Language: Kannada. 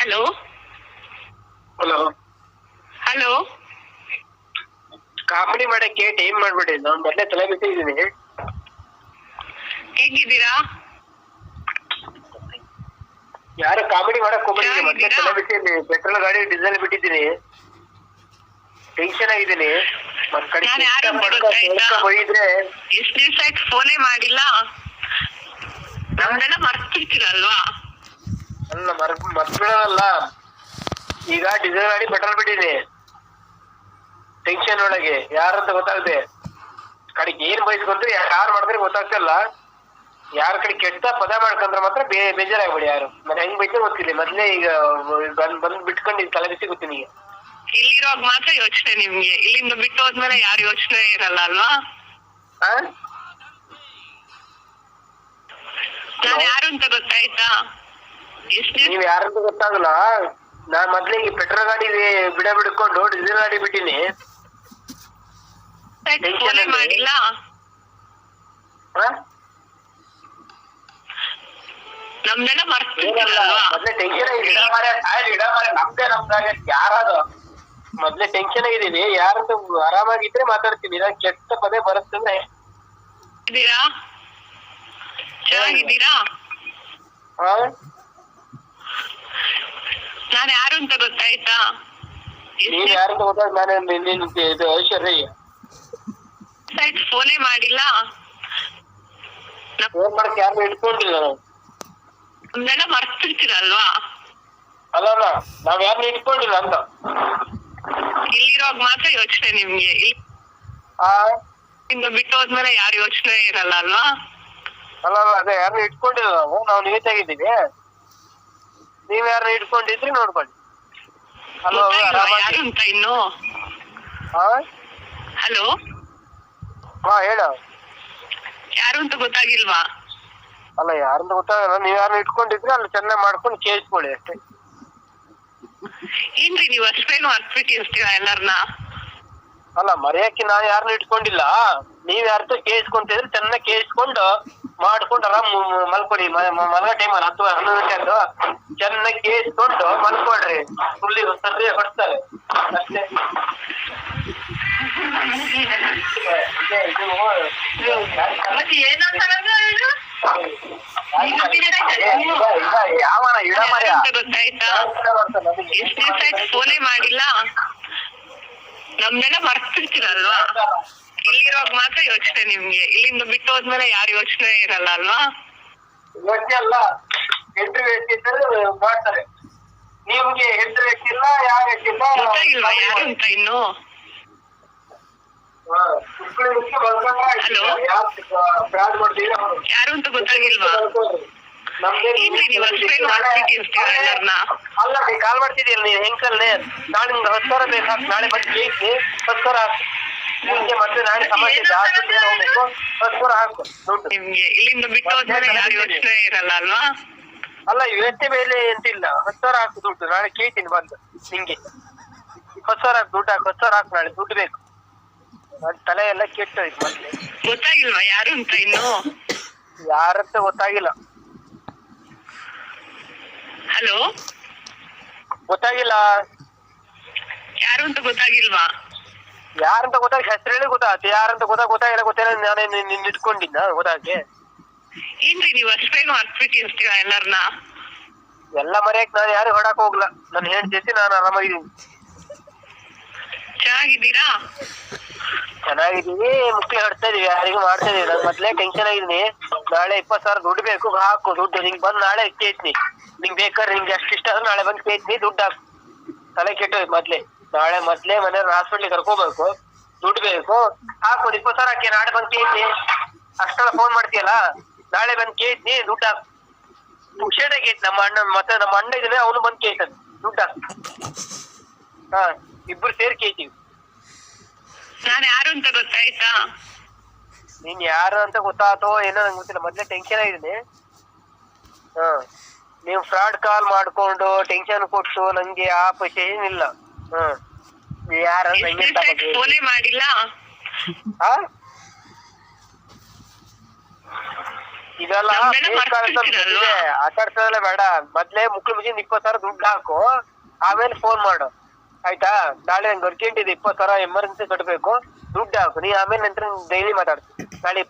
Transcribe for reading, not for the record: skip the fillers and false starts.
ಹಲೋ ಹಲೋ ಹಲೋ ಕಾಮಿಡಿ ಮಾಡಕ್ಕೆ ಟೈಮ್ ಮಾಡ್ಬಿಡಿ. ನಾನು ಮೊದಲೇ ತಲೆ ಬಿಟ್ಟಿದ್ದೀನಿ. ಹೇಗಿದ್ದೀರಾ? ಯಾರು ಕಾಮಿಡಿ ಮಾಡಕ್ ಹೋಗ್ಬಿಡಿ. ಮೊದಲೇ ತಲೆ ಬಿಟ್ಟಿದ್ದೀನಿ. ಪೆಟ್ರೋಲ್ ಗಾಡಿ ಡೀಸೆಲ್ ಬಿಟ್ಟಿದ್ದೀನಿ. ಟೆನ್ಷನ್ ಆಗಿದ್ದೀನಿ. ಹೋಗಿದ್ರೆ ಎಷ್ಟು ದಿವಸ ಆಯ್ತು ಫೋನೇ ಮಾಡಿಲ್ಲ. ನಮ್ದೆಲ್ಲ ಮರ್ತಿರ್ತೀರಲ್ವಾ? ಅಲ್ಲ ಮರ್ಬಿಡೋದಲ್ಲ. ಈಗ ಡೀಸೆಲ್ ಗಾಡಿ ಪೆಟ್ರೋಲ್ ಬಿಟ್ಟಿದ್ದೀನಿ. ಟೆನ್ಷನ್ ಒಳಗೆ ಯಾರಂತ ಗೊತ್ತಾಗದೆ ಕಡೆಗೆ ಏನ್ ಬಯಸ್ಕೊಂಡ್ರೆ ಯಾರು ಮಾಡಿದ್ರೆ ಗೊತ್ತಾಗ್ತಿಲ್ಲ. ಯಾರ ಕಡೆ ಕೆಟ್ಟ ಪದ ಮಾಡ್ಕೊಂಡ್ರೆ ಮಾತ್ರ ಬೇಜಾರಾಗ್ಬೇಡಿ. ಯಾರು ಮತ್ತೆ ಹೆಂಗ್ ಬೈತಾರೆ ಗೊತ್ತಿಲ್ಲ. ಮೊದ್ಲೇ ಈಗ ಬಂದ್ ಬಿಟ್ಕೊಂಡು ಈಗ ತಲೆ ಬಿಸಿ ಗೊತ್ತೀನಿ. ಈಗ ಇಲ್ಲಿರೋವಾಗ ಮಾತ್ರ ಯೋಚನೆ ನಿಮ್ಗೆ, ಇಲ್ಲಿಂದ ಬಿಟ್ಟು ಹೋದ್ಮೇಲೆ ಯಾರು ಯೋಚನೆ ಇರಲ್ಲ ಅಲ್ವಾ? ನಾನು ಯಾರು ಅಂತ ಗೊತ್ತಾಯ್ತಾ? ನೀವ್ ಯಾರಂತ ಗೊತ್ತಾಗಲ್ಲ. ನಾನ್ ಮೊದ್ಲೇ ಈಗ ಪೆಟ್ರೋಲ್ ಗಾಡಿ ಬಿಡ್ಕೊಂಡು ಡೀಸೆಲ್ ಗಾಡಿ ಬಿಟ್ಟಿನಿ. ಮಾಡಿಲ್ಲ. ನಮ್ದೆಲ್ಲ ಮರ್ತಿರ್ತೀರಲ್ವಾ? ಮೊದ್ಲೇ ಟೆನ್ಷನ್ ನಮ್ದೇ ಯಾರಾದ ಮೊದ್ಲೇ ಟೆನ್ಷನ್ ಆಗಿದೀವಿ. ಯಾರಂತ ಆರಾಮಾಗಿದ್ರೆ ಮಾತಾಡ್ತೀನಿ. ಕೆಟ್ಟ ಪದೇ ಬರುತ್ತಂದ್ರೆ ಚೆನ್ನಾಗಿದ್ದೀರಾ? ನಾನು ಯಾರು ಅಂತ ಗೊತ್ತಾಯ್ತಾ? ನೀನ್ ಯಾರಂತ ಗೊತ್ತಾಗ ನಾನು ಇದು ಐಶ್ವರ್ಯ. ಫೋನೇ ಮಾಡಿಲ್ಲ. ಫೋನ್ ಮಾಡಕ್ ಯಾರು ಇಟ್ಕೊಂಡಿಲ್ಲ. ನಮ್ದೆಲ್ಲ ಮರ್ತಿರ್ತೀರಲ್ವಾ? ಅಲ್ಲ ನಾವ್ ಯಾರನ್ನ ಇಟ್ಕೊಂಡಿಲ್ಲ ಅಂತ. ಇಲ್ಲಿರೋವಾಗ ಮಾತ್ರ ಯೋಚನೆ ನಿಮ್ಗೆ, ಇನ್ನು ಬಿಟ್ಟು ಹೋದ್ಮೇಲೆ ಯಾರು ಯೋಚನೆ ಇರಲ್ಲ ಅಲ್ವಾ? ಅಲ್ಲ ಅದೇ ಯಾರನ್ನ ಇಟ್ಕೊಂಡಿಲ್ಲ. ನಾವು ನೀಟಾಗಿದ್ದೀವಿ. ನೀವ್ ಯಾರನ್ನ ಇಟ್ಕೊಂಡಿದ್ರಿ ನೋಡ್ಕೊಳ್ಳಿ. ಯಾರು ಅಂತ ಇನ್ನು? ಹಲೋ ಹೇಳ. ಯಾರು ಅಂತ ಗೊತ್ತಾಗಿಲ್ವಾ? ಅಲ್ಲ ಯಾರಂತ ಗೊತ್ತಾಗಲ್ಲ. ನೀವ್ ಯಾರನ್ನ ಇಟ್ಕೊಂಡಿದ್ರಿ ಅಲ್ಲಿ ಚೆನ್ನಾಗಿ ಮಾಡ್ಕೊಂಡು ಕೇಳಿಸ್ಕೊಳ್ಳಿ ಅಷ್ಟೇ. ಏನ್ರಿ ನೀವು ಅಷ್ಟೇನು ಅರ್ತ್ಬಿಟ್ಟಿರ್ತೀರಾ ಎಲ್ಲಾರನ್ನ? ಅಲ್ಲ ಮರೆಯಕ್ಕೆ ನಾನು ಯಾರನ್ನ ಇಟ್ಕೊಂಡಿಲ್ಲ. ನೀವ್ ಯಾರ್ದು ಕೇಳಿಸ್ಕೊಂತಿದ್ರೆ ಚೆನ್ನಾಗಿ ಕೇಳಿಸ್ಕೊಂಡು ಮಾಡ್ಕೊಂಡು ಆರಾಮ್ ಮಲ್ಕೊಡಿ. ಮಲಗೋ ಟೈಮಲ್ಲಿ 10-11 ಗಂಟೆ ಅದು ಚೆನ್ನಾಗಿ ಕೇಳಿಸ್ಕೊಂಡು ಮಲ್ಕೊಡ್ರಿ. ಫುಲ್ಲಿ ಸದ್ಯ ಹೊಡ್ತಾರೆ ಅಷ್ಟೇ. ಫೋನೇ ಮಾಡಿಲ್ಲ. ನಮ್ದೆಲ್ಲ ಮರ್ತಿರ್ತೀರಲ್ವಾ? ಇಲ್ಲಿರೋವಾಗ ಮಾತ್ರ ಯೋಚನೆ ನಿಮ್ಗೆ, ಇಲ್ಲಿಂದ ಬಿಟ್ಟು ಹೋದ್ಮೇಲೆ ಯಾರು ಯೋಚನೆ ಇರಲ್ಲ ಅಲ್ವಾ? ಯೋಚನೆ ಅಲ್ಲ, ಹೆಂಡ್ರು ವ್ಯಕ್ತಿದ್ರೆ ಮಾಡ್ತಾರೆ. ನಿಮ್ಗೆ ಹೆಂಡ್ರು ವ್ಯಕ್ತಿಲ್ಲ, ಯಾವ ವ್ಯಕ್ತಿಲ್ಲ ಗೊತ್ತಾಗಿಲ್ವಾ ಯಾರು ಅಂತ ಇನ್ನು? ಯಾರು ಅಂತ ಗೊತ್ತಾಗಿಲ್ವಾ? ಏನ್ರಿ ನೀವು ಅಷ್ಟೇನು ಅರ್ತ್ಬಿಟ್ಟಿರ್ತೀರಾ ಎಲ್ಲಾರನ್ನ? ಅಲ್ಲ ಕಾಲ್ ಮಾಡ್ತಿದ್ದೀರ ನೀನ್ ಹೆಂಕಲ್ನೇ. ನಾಳೆ ನಿಮ್ಗೆ 10,000 ಬೇಕು. ನಾಳೆ ಬಂದು ಕೇಳ್ತಿ 10,000 ಹಾಕು. ನಿಮ್ಗೆ ಮತ್ತೆ ನಾಳೆ ಸಮಸ್ಯೆ ಜಾಸ್ತಿ ಹೋಗ್ಬೇಕು. 10,000 ಹಾಕು ದುಡ್ಡು. ನಿಮ್ಗೆ ಇಲ್ಲಿಂದ ಬಿಟ್ಟು ಹೋದ್ಮೇಲೆ ಯಾರು ಯೋಚನೆ ಇರಲ್ಲ ಅಲ್ವಾ? ಅಲ್ಲ ಯೋಚನೆ ಮೇಲೆ ಎಂತಿಲ್ಲ. 10,000 ಹಾಕು ದುಡ್ಡು. ನಾಳೆ ಕೇಳ್ತೀನಿ ಬಂದು ನಿಂಗೆ. 10,000 ಹಾಕು ದುಡ್ಡು ಹಾಕು. 10,000 ಹಾಕು. ನಾಳೆ ದುಡ್ಡು ಬೇಕು. ತಲೆ ಎಲ್ಲ ಕೆಟ್ಟೋಯ್ತು. ಮತ್ತೆ ಗೊತ್ತಾಗಿಲ್ವಾ ಯಾರು ಅಂತ ಇನ್ನು? ಯಾರಂತ ಗೊತ್ತಾಗಿಲ್ಲ. ಹಲೋ ಗೊತ್ತಾಗಿಲ್ಲ. ಯಾರು ಅಂತ ಗೊತ್ತಾಗಿಲ್ವಾ? ಯಾರಂತ ಗೊತ್ತಾಗ ಹೆಸರು ಹೇಳಿ ಗೊತ್ತಾಗುತ್ತೆ. ಯಾರಂತ ಗೊತ್ತಾಗಿಲ್ಲ. ನಾನೇ ನಿನ್ನ ಇಟ್ಕೊಂಡಿದ್ದ ಗೊತ್ತಾಗೆ. ಏನ್ರಿ ನೀವು ಅಷ್ಟೇನು ಅರ್ತ್ಬಿಟ್ಟಿರ್ತೀರಾ ಎಲ್ಲಾರನ್ನ? ಎಲ್ಲ ಮರ್ಯಾಕ್ ನಾನು ಯಾರು ಹೊಡಕ್ ಹೋಗ್ಲ. ನನ್ನ ಹೆಂಡ್ತಿ ನಾನು ಆರಾಮಾಗಿದ್ದೀನಿ. ಚೆನ್ನಾಗಿದ್ದೀರಾ? ಚೆನ್ನಾಗಿದ್ದೀವಿ. ಮುಕ್ಳಿ ಹೊಡ್ತಾ ಇದೀವಿ. ಯಾರಿಗೂ ಮಾಡ್ತಾ ಇದೀವಿ. ನಾನು ಮೊದ್ಲೇ ಟೆನ್ಷನ್ ಆಗಿದ್ದೀನಿ. ನಾಳೆ 20,000 ದುಡ್ಡು ಬೇಕು. ಹಾಕು ದುಡ್ಡು. ನಿಂಗೆ ಬಂದು ನಾಳೆ ಕೇಳ್ತೀನಿ. ನಿಂಗೆ ಬೇಕಾದ್ರೆ ನಿಂಗೆ ಅಷ್ಟು ಇಷ್ಟ ಆದ್ರೆ ನಾಳೆ ಬಂದು ಕೇಳ್ತೀನಿ. ದುಡ್ಡು ಹಾಕು. ತಲೆ ಕೆಟ್ಟೋಯ್ತು ಮೊದ್ಲೇ. ನಾಳೆ ಮೊದ್ಲೇ ಮನೆಯವ್ರ ಹಾಸ್ಪಿಟ್ಲಿಗೆ ಕರ್ಕೋಬೇಕು. ದುಡ್ಡು ಬೇಕು. ಹಾಕು 20,000 ಹಾಕಿ. ನಾಳೆ ಬಂದು ಕೇಳ್ತೀನಿ. ಅಷ್ಟೆಲ್ಲ ಫೋನ್ ಮಾಡ್ತೀಯಲ್ಲ. ನಾಳೆ ಬಂದು ಕೇಳ್ತೀನಿ. ದುಡ್ಡು ಹಾಕು. ಹುಷಾರಾಗಿ ಕೇಳ್ತಿ. ನಮ್ಮ ಅಣ್ಣ ಇದ್ದಾನೆ. ಅವನು ಬಂದು ಕೇಳ್ತಾನೆ. ದುಡ್ಡು ಹಾಕು. ಇಬ್ರು ಸೇರಿ ಕೇಳ್ತೀವಿ. ನಾನು ಯಾರು ಅಂತ ಗೊತ್ತಾಯ್ತಾ? ನೀನ್ ಯಾರು ಅಂತ ಗೊತ್ತಾತೋ ಏನೋ ನಂಗೆ ಗೊತ್ತಿಲ್ಲ. ಮೊದ್ಲೇ ಟೆನ್ಷನ್ ಆಗಿದ್ದೀನಿ. ನೀವು ಫ್ರಾಡ್ ಕಾಲ್ ಮಾಡ್ಕೊಂಡು ಟೆನ್ಷನ್ ಕೊಟ್ಟು ನಂಗೆ ಆ ಪೈಸೆ ಏನಿಲ್ಲ. ಯಾರ ಫೋನೇ ಮಾಡಿಲ್ಲ. ಇದೆಲ್ಲ ನಮ್ದೆಲ್ಲ ಮರ್ತ್ಬಿಟ್ಟಿರಲ್ವಾ? ಆಟಾಡ್ಸೋದೆಲ್ಲ ಬೇಡ. ಮೊದ್ಲೇ ಮುಕ್ಳು ಮುಗಿದ್ 20,000 ದುಡ್ಡು ಹಾಕು, ಆಮೇಲೆ ಫೋನ್ ಮಾಡು ಆಯ್ತಾ. ನಾಳೆ ನಂಗೆ ಅರ್ಜೆಂಟ್ ಇದೆ, 20,000 ಎಮರ್ಜೆನ್ಸಿ ಕಟ್ಬೇಕು, ದುಡ್ಡು ಹಾಕು. ನೀ ಆಮೇಲೆ ನಂತರ ಡೈಲಿ ಮಾತಾಡ್ತೀನಿ ನಾಳೆ.